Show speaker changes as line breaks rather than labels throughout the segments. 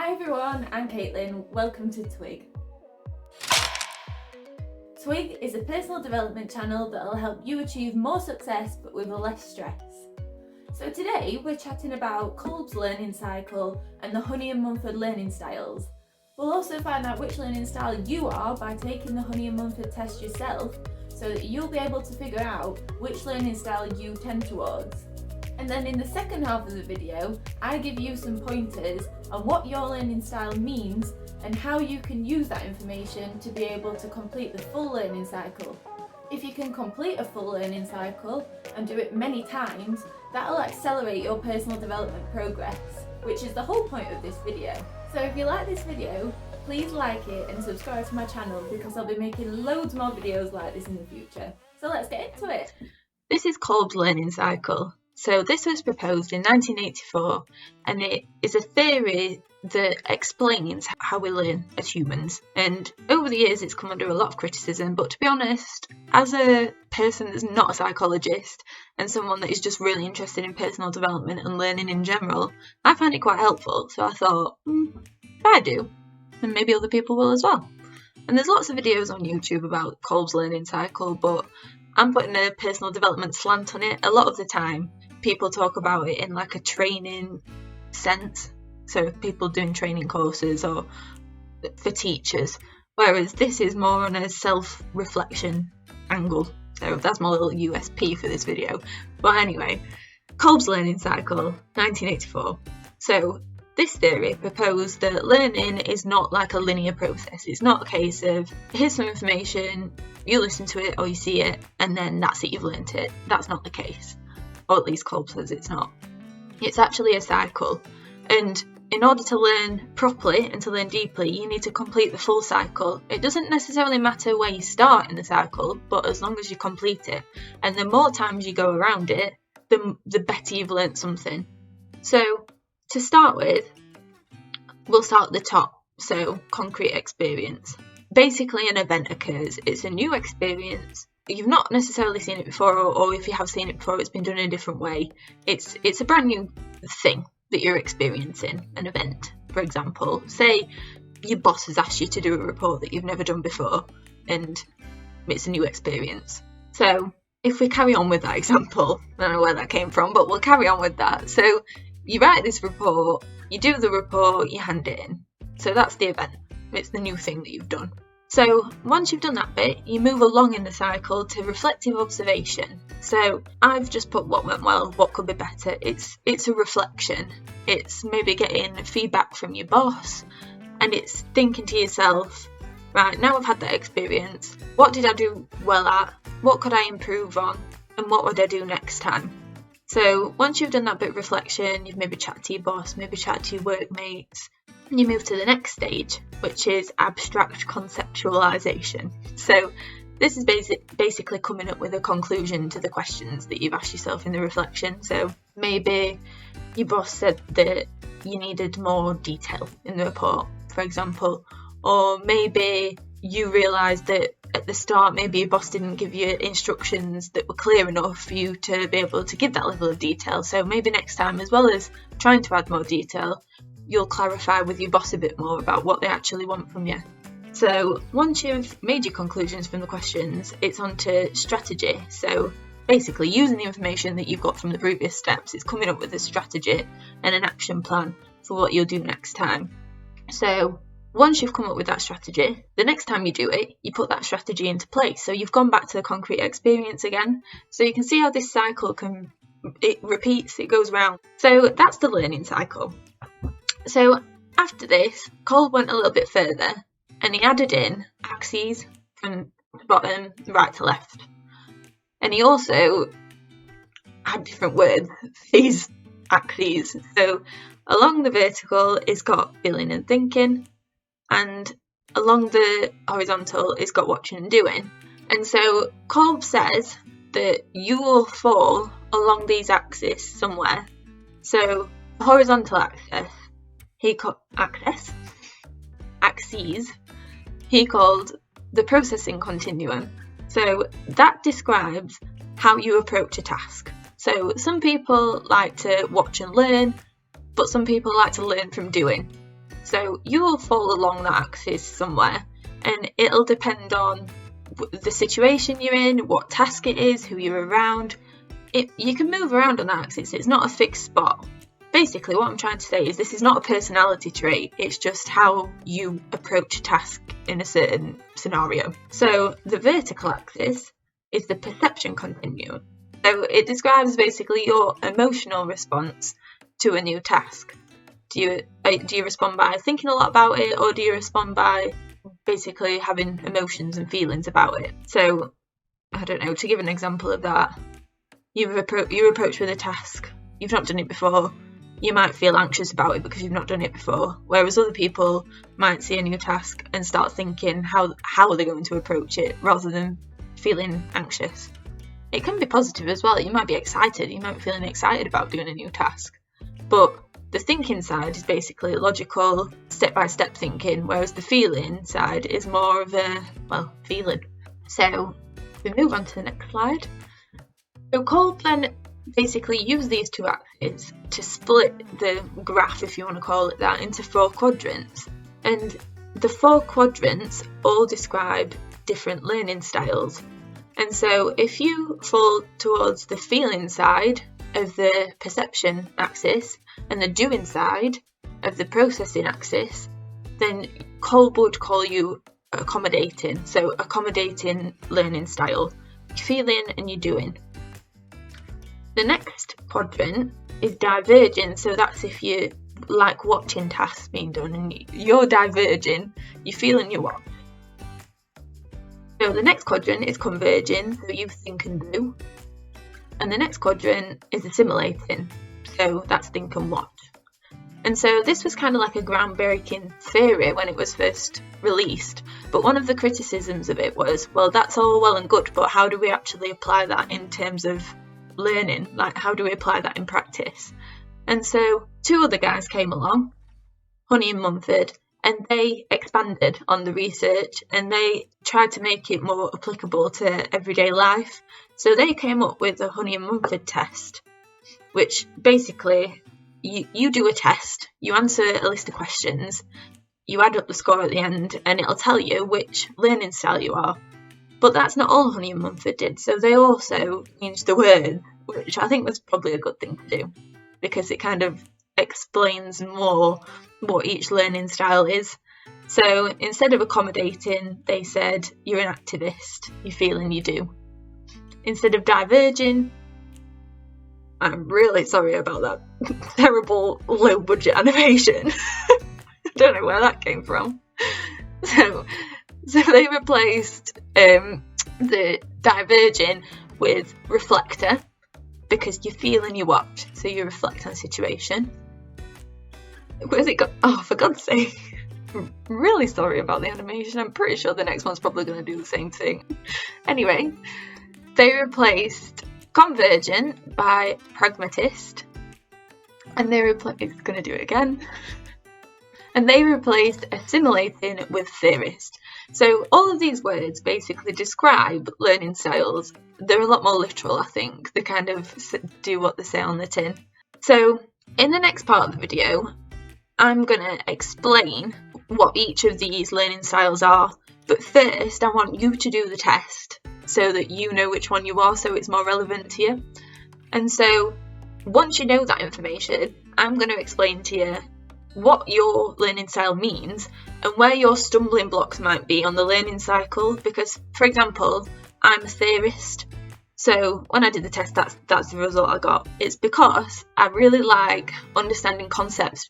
Hi everyone, I'm Caitlin. Welcome to Twig. Twig is a personal development channel that will help you achieve more success but with less stress. So today we're chatting about Kolb's learning cycle and the Honey and Mumford learning styles. We'll also find out which learning style you are by taking the Honey and Mumford test yourself, so that you'll be able to figure out which learning style you tend towards. And then in the second half of the video, I give you some pointers on what your learning style means and how you can use that information to be able to complete the full learning cycle. If you can complete a full learning cycle and do it many times, that'll accelerate your personal development progress, which is the whole point of this video. So if you like this video, please like it and subscribe to my channel because I'll be making loads more videos like this in the future. So let's get into it.
This is Kolb's learning cycle. So this was proposed in 1984 and it is a theory that explains how we learn as humans. And over the years it's come under a lot of criticism, but to be honest, as a person that's not a psychologist and someone that is just really interested in personal development and learning in general, I find it quite helpful. So I thought, if I do, then maybe other people will as well. And there's lots of videos on YouTube about Kolb's learning cycle, but I'm putting a personal development slant on it. A lot of the time, people talk about it in like a training sense. So people doing training courses or for teachers. Whereas this is more on a self-reflection angle. So that's my little USP for this video. But anyway, Kolb's learning cycle, 1984. So this theory proposed that learning is not like a linear process. It's not a case of, here's some information, you listen to it or you see it, and then that's it, you've learnt it. That's not the case. Or at least Kolb says it's not. It's actually a cycle. And in order to learn properly and to learn deeply, you need to complete the full cycle. It doesn't necessarily matter where you start in the cycle, but as long as you complete it. And the more times you go around it, the better you've learnt something. So to start with, we'll start at the top. So concrete experience. Basically an event occurs. It's a new experience. You've not necessarily seen it before, or if you have seen it before, it's been done in a different way. It's a brand new thing that you're experiencing, an event. For example, say your boss has asked you to do a report that you've never done before, and it's a new experience. So if we carry on with that example, I don't know where that came from, but we'll carry on with that. So you write this report, you do the report, you hand it in. So that's the event. It's the new thing that you've done. So once you've done that bit, you move along in the cycle to reflective observation. So I've just put what went well, what could be better. It's a reflection. It's maybe getting feedback from your boss, and it's thinking to yourself, right, now I've had that experience, what did I do well at? What could I improve on? And what would I do next time? So once you've done that bit of reflection, you've maybe chatted to your boss, maybe chatted to your workmates, and you move to the next stage, which is abstract conceptualization. So this is basically coming up with a conclusion to the questions that you've asked yourself in the reflection. So maybe your boss said that you needed more detail in the report, for example, or maybe you realised that at the start maybe your boss didn't give you instructions that were clear enough for you to be able to give that level of detail. So maybe next time, as well as trying to add more detail, you'll clarify with your boss a bit more about what they actually want from you. So once you've made your conclusions from the questions, it's on to strategy. So basically using the information that you've got from the previous steps, it's coming up with a strategy and an action plan for what you'll do next time. So once you've come up with that strategy, the next time you do it, you put that strategy into place. So you've gone back to the concrete experience again. So you can see how this cycle it repeats, it goes round. So that's the learning cycle. So after this, Kolb went a little bit further and he added in axes from bottom right to left. And he also had different words, these axes. So along the vertical, it's got feeling and thinking, and along the horizontal, it's got watching and doing. And so Kolb says that you will fall along these axes somewhere. So the horizontal axis, axes, he called the processing continuum. So that describes how you approach a task. So some people like to watch and learn, but some people like to learn from doing. So you will fall along that axis somewhere, and it'll depend on the situation you're in, what task it is, who you're around. You can move around on that axis. It's not a fixed spot. Basically, what I'm trying to say is this is not a personality trait. It's just how you approach a task in a certain scenario. So the vertical axis is the perception continuum. So it describes basically your emotional response to a new task. Do you respond by thinking a lot about it, or do you respond by basically having emotions and feelings about it? So, I don't know, to give an example of that, you're approached with a task, you've not done it before, you might feel anxious about it because you've not done it before, whereas other people might see a new task and start thinking how are they going to approach it rather than feeling anxious. It can be positive as well. You might be excited, you might be feeling excited about doing a new task, but the thinking side is basically logical, step-by-step thinking, whereas the feeling side is more of a, feeling. So we move on to the next slide. So Kolb then basically used these two axes to split the graph, if you want to call it that, into 4 quadrants. And the 4 quadrants all describe different learning styles. And so if you fall towards the feeling side of the perception axis and the doing side of the processing axis, then Kolb would call you accommodating. So accommodating learning style, you're feeling and you're doing. The next quadrant is diverging. So that's if you like watching tasks being done and you're diverging, you feel and you watch. So the next quadrant is converging, so you think and do. And the next quadrant is assimilating, so that's think and watch. And so this was kind of like a groundbreaking theory when it was first released, but one of the criticisms of it was, well, that's all well and good, but how do we actually apply that in terms of learning? Like, how do we apply that in practice? And so 2 other guys came along, Honey and Mumford, and they expanded on the research and they tried to make it more applicable to everyday life. So they came up with a Honey and Mumford test, which basically you do a test, you answer a list of questions, you add up the score at the end, and it'll tell you which learning style you are. But that's not all Honey and Mumford did. So they also changed the word, which I think was probably a good thing to do, because it kind of explains more what each learning style is. So instead of accommodating, they said you're an activist, you feel and you do. Instead of diverging, I'm really sorry about that terrible low budget animation. I don't know where that came from. So they replaced the diverging with reflector, because you feel and you watch, so you reflect on a situation. Where's it got? Oh, for God's sake. I'm really sorry about the animation. I'm pretty sure the next one's probably going to do the same thing. Anyway, they replaced convergent by pragmatist, and it's going to do it again. And they replaced assimilating with theorist. So all of these words basically describe learning styles. They're a lot more literal, I think. They kind of do what they say on the tin. So in the next part of the video, I'm going to explain what each of these learning styles are. But first, I want you to do the test so that you know which one you are, so it's more relevant to you. And so once you know that information, I'm going to explain to you what your learning style means and where your stumbling blocks might be on the learning cycle. Because, for example, I'm a theorist, so when I did the test, that's the result I got. It's because I really like understanding concepts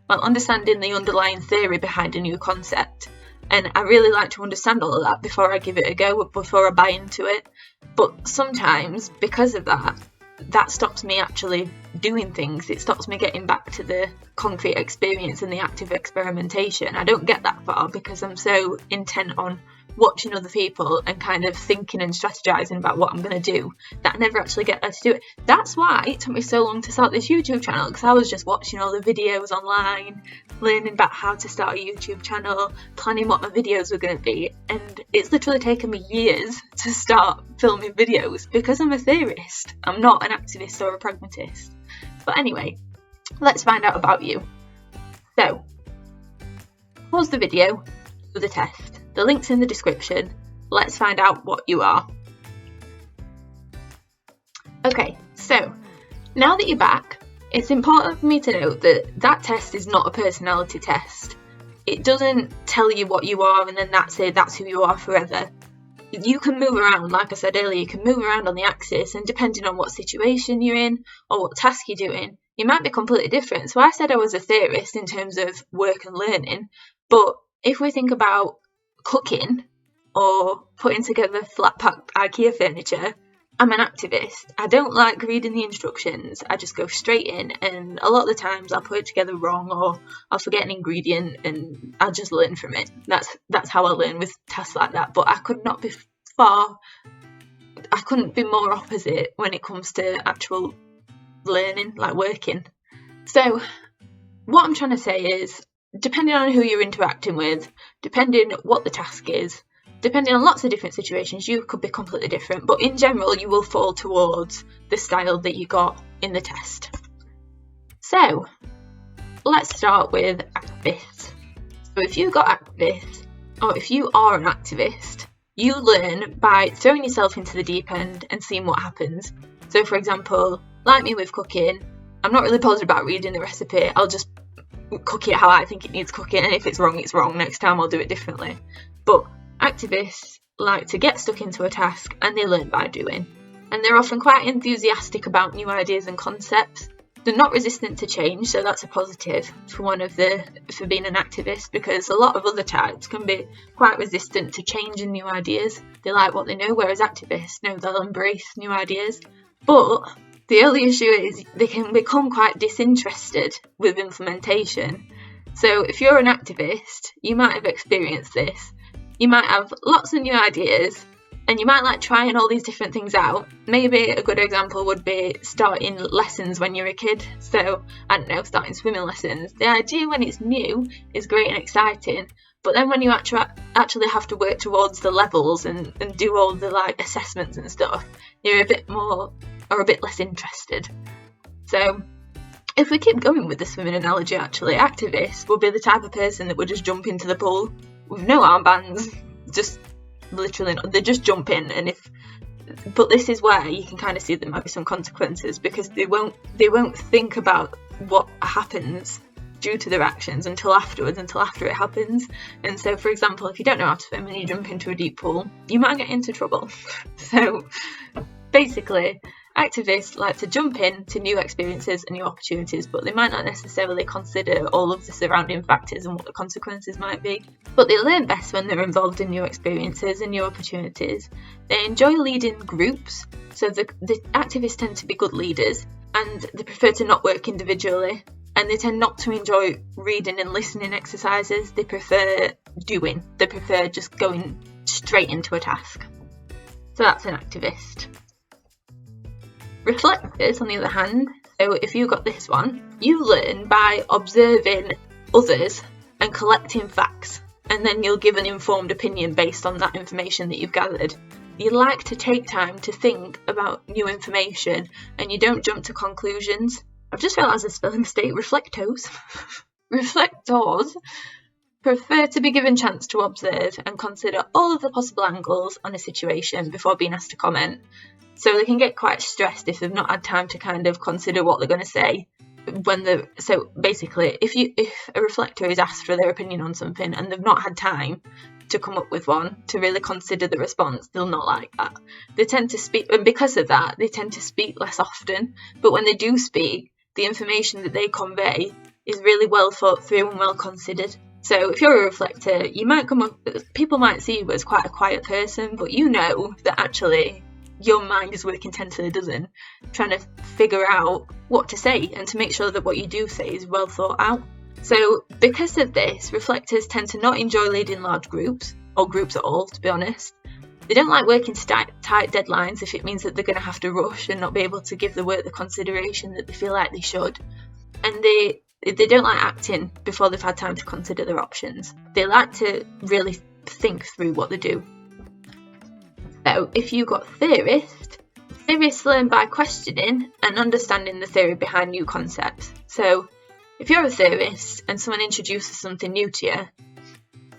understanding the underlying theory behind a new concept. And I really like to understand all of that before I give it a go, before I buy into it. But sometimes, because of that stops me actually doing things. It stops me getting back to the concrete experience and the active experimentation. I don't get that far because I'm so intent on watching other people and kind of thinking and strategizing about what I'm going to do that I never actually get there to do it. That's why it took me so long to start this YouTube channel, because I was just watching all the videos online, learning about how to start a YouTube channel, planning what my videos were going to be, and it's literally taken me years to start filming videos because I'm a theorist. I'm not an activist or a pragmatist. But anyway, let's find out about you. So, pause the video, do the test. The link's in the description. Let's find out what you are. Okay, so now that you're back, it's important for me to note that that test is not a personality test. It doesn't tell you what you are and then that's it, that's who you are forever. You can move around, like I said earlier, you can move around on the axis, and depending on what situation you're in or what task you're doing, you might be completely different. So I said I was a theorist in terms of work and learning, but if we think about cooking or putting together flat pack IKEA furniture, I'm an activist. I don't like reading the instructions. I just go straight in, and a lot of the times I'll put it together wrong or I'll forget an ingredient and I'll just learn from it. That's how I learn with tasks like that. But I couldn't be more opposite when it comes to actual learning, like working. So what I'm trying to say is, depending on who you're interacting with, depending what the task is, depending on lots of different situations, you could be completely different, but in general you will fall towards the style that you got in the test. So let's start with activists. So if you got activists, or if you are an activist, you learn by throwing yourself into the deep end and seeing what happens. So for example, like me with cooking, I'm not really bothered about reading the recipe. I'll just cook it how I think it needs cooking, and if it's wrong, it's wrong. Next time I'll do it differently. But activists like to get stuck into a task and they learn by doing. And they're often quite enthusiastic about new ideas and concepts. They're not resistant to change, so that's a positive for being an activist, because a lot of other types can be quite resistant to change and new ideas. They like what they know, whereas activists know they'll embrace new ideas. But the only issue is they can become quite disinterested with implementation. So if you're an activist, you might have experienced this. You might have lots of new ideas and you might like trying all these different things out. Maybe a good example would be starting lessons when you're a kid. So, I don't know, starting swimming lessons. The idea when it's new is great and exciting, but then when you actually have to work towards the levels and do all the like assessments and stuff, you're a bit more or a bit less interested. So if we keep going with the swimming analogy, actually, activists will be the type of person that would just jump into the pool with no armbands, just literally not, they just jump in. But this is where you can kind of see there might be some consequences, because they won't think about what happens due to their actions until after it happens. And so, for example, if you don't know how to swim and you jump into a deep pool, you might get into trouble. So basically, activists like to jump in to new experiences and new opportunities, but they might not necessarily consider all of the surrounding factors and what the consequences might be. But they learn best when they're involved in new experiences and new opportunities. They enjoy leading groups, so the activists tend to be good leaders, and they prefer to not work individually, and they tend not to enjoy reading and listening exercises. They prefer doing. They prefer just going straight into a task. So that's an activist. Reflectors, on the other hand, so if you got this one, you learn by observing others and collecting facts, and then you'll give an informed opinion based on that information that you've gathered. You like to take time to think about new information, and you don't jump to conclusions. I've just realised a spelling mistake. Reflectors prefer to be given chance to observe and consider all of the possible angles on a situation before being asked to comment. So they can get quite stressed if they've not had time to kind of consider what they're going to say. So basically, if a reflector is asked for their opinion on something and they've not had time to come up with one, to really consider the response, they'll not like that. They tend to speak, and because of that, they tend to speak less often. But when they do speak, the information that they convey is really well thought through and well considered. So if you're a reflector, people might see you as quite a quiet person, but you know that actually your mind is working 10 to the dozen, trying to figure out what to say and to make sure that what you do say is well thought out. So because of this, reflectors tend to not enjoy leading large groups, or groups at all, to be honest. They don't like working to tight deadlines if it means that they're going to have to rush and not be able to give the work the consideration that they feel like they should. And they don't like acting before they've had time to consider their options. They like to really think through what they do. So if you got theorists learn by questioning and understanding the theory behind new concepts. So if you're a theorist and someone introduces something new to you,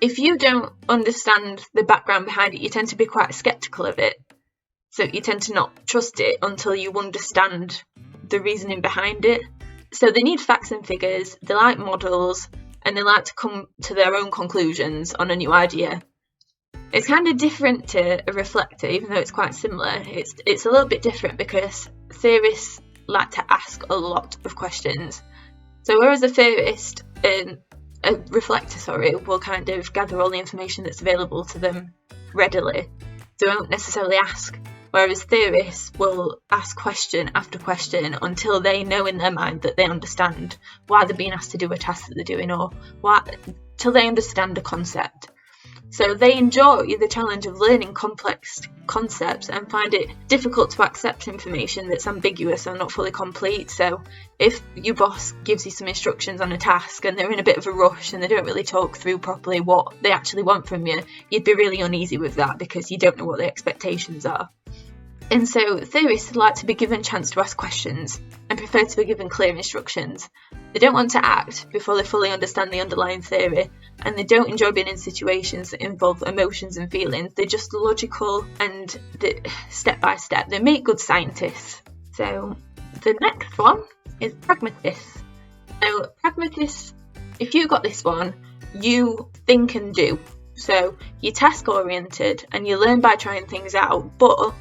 if you don't understand the background behind it, you tend to be quite sceptical of it. So you tend to not trust it until you understand the reasoning behind it. So they need facts and figures, they like models, and they like to come to their own conclusions on a new idea. It's kind of different to a reflector, even though it's quite similar. It's a little bit different because theorists like to ask a lot of questions. So whereas a theorist, a reflector, will kind of gather all the information that's available to them readily. They won't necessarily ask. Whereas theorists will ask question after question until they know in their mind that they understand why they're being asked to do a task that they're doing, or till they understand a concept. So they enjoy the challenge of learning complex concepts and find it difficult to accept information that's ambiguous or not fully complete. So if your boss gives you some instructions on a task and they're in a bit of a rush and they don't really talk through properly what they actually want from you, you'd be really uneasy with that because you don't know what the expectations are. And so theorists like to be given a chance to ask questions and prefer to be given clear instructions. They don't want to act before they fully understand the underlying theory, and they don't enjoy being in situations that involve emotions and feelings. They're just logical and step by step. They make good scientists. So the next one is Pragmatist. So Pragmatist, if you got this one, you think and do. So you're task oriented and you learn by trying things out, but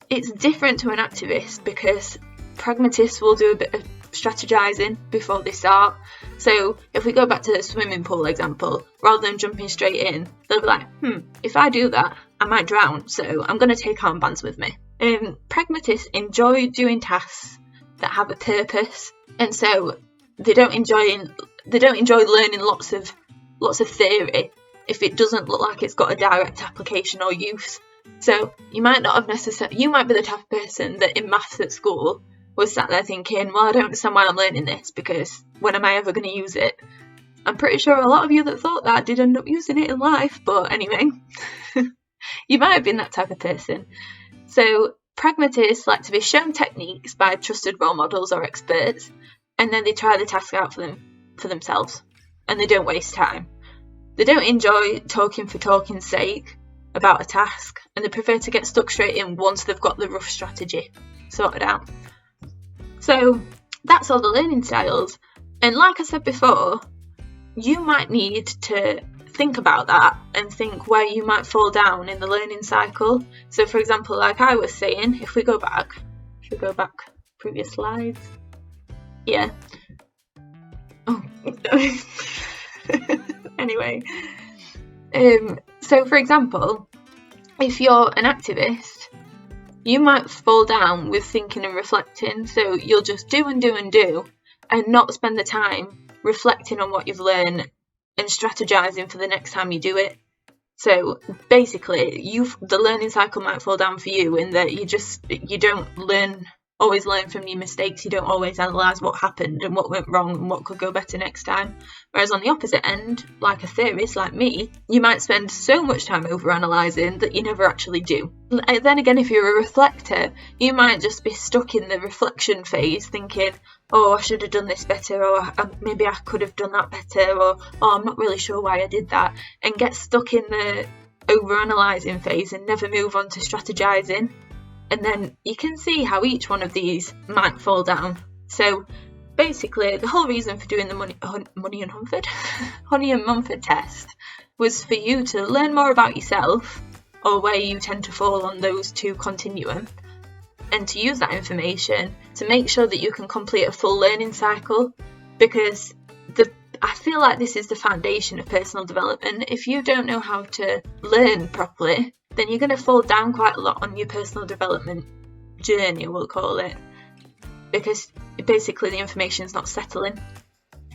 it's different to an activist because pragmatists will do a bit of strategizing before they start. So if we go back to the swimming pool example, rather than jumping straight in, they'll be like, if I do that, I might drown, so I'm going to take armbands with me. Pragmatists enjoy doing tasks that have a purpose, and so they don't enjoy learning lots of theory if it doesn't look like it's got a direct application or use. So you might be the type of person that in maths at school was sat there thinking, well, I don't understand why I'm learning this because when am I ever going to use it? I'm pretty sure a lot of you that thought that did end up using it in life, but anyway, you might have been that type of person. So pragmatists like to be shown techniques by trusted role models or experts, and then they try the task out for themselves, and they don't waste time. They don't enjoy talking for talking's sake about a task, and they prefer to get stuck straight in once they've got the rough strategy sorted out. So that's all the learning styles, and like I said before, you might need to think about that and think where you might fall down in the learning cycle. So for example, like I was saying, if we go back previous slides, anyway, so for example, if you're an activist, you might fall down with thinking and reflecting, so you'll just do and not spend the time reflecting on what you've learned and strategizing for the next time you do it. So basically, the learning cycle might fall down for you in that you don't always learn from your mistakes. You don't always analyse what happened and what went wrong and what could go better next time. Whereas on the opposite end, like a theorist like me, you might spend so much time over-analysing that you never actually do. Then again, if you're a reflector, you might just be stuck in the reflection phase thinking, oh, I should have done this better, or maybe I could have done that better, or oh, I'm not really sure why I did that, and get stuck in the over-analysing phase and never move on to strategising. And then you can see how each one of these might fall down. So basically, the whole reason for doing the Honey and Mumford test was for you to learn more about yourself, or where you tend to fall on those two continuum, and to use that information to make sure that you can complete a full learning cycle, because I feel like this is the foundation of personal development. If you don't know how to learn properly, then you're going to fall down quite a lot on your personal development journey, we'll call it, because basically the information is not settling.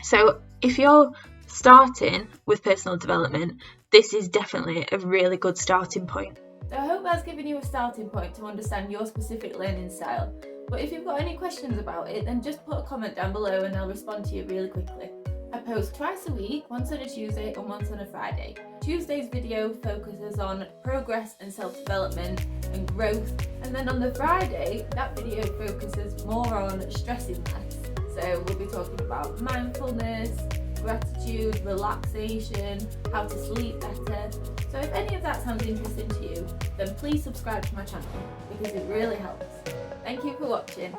So if you're starting with personal development, this is definitely a really good starting point.
So I hope that's given you a starting point to understand your specific learning style. But if you've got any questions about it, then just put a comment down below and I'll respond to you really quickly. I post twice a week, once on a Tuesday and once on a Friday. Tuesday's video focuses on progress and self-development and growth, and then on the Friday, that video focuses more on stressing less. So we'll be talking about mindfulness, gratitude, relaxation, how to sleep better. So if any of that sounds interesting to you, then please subscribe to my channel because it really helps. Thank you for watching.